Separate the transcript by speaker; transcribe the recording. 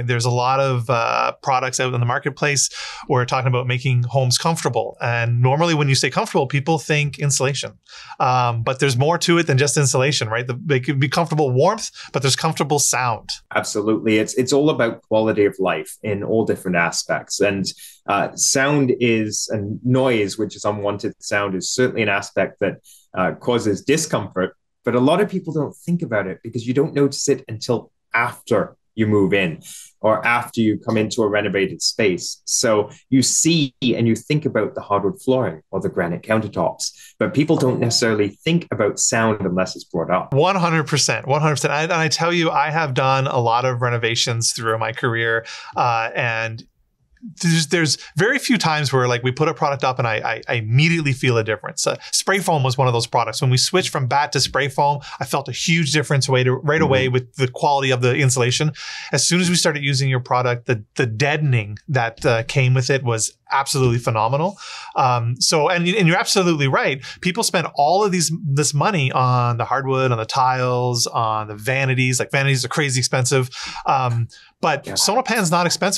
Speaker 1: There's a lot of products out in the marketplace where we're talking about making homes comfortable. And normally when you say comfortable, people think insulation. But there's more to it than just insulation, right? They could be comfortable warmth, but there's comfortable sound.
Speaker 2: Absolutely. It's all about quality of life in all different aspects. And sound and noise, which is unwanted sound, is certainly an aspect that causes discomfort. But a lot of people don't think about it because you don't notice it until after you move in or after you come into a renovated space. So you see and you think about the hardwood flooring or the granite countertops, but people don't necessarily think about sound unless it's brought up.
Speaker 1: 100%. 100%. And I tell you, I have done a lot of renovations through my career, and there's very few times where like we put a product up and I immediately feel a difference. Spray foam was one of those products. When we switched from batt to spray foam, I felt a huge difference right away with the quality of the insulation. As soon as we started using your product, the deadening that came with it was absolutely phenomenal. And you're absolutely right. People spend all of this money on the hardwood, on the tiles, on the vanities. Like vanities are crazy expensive. But SONOpan's not expensive.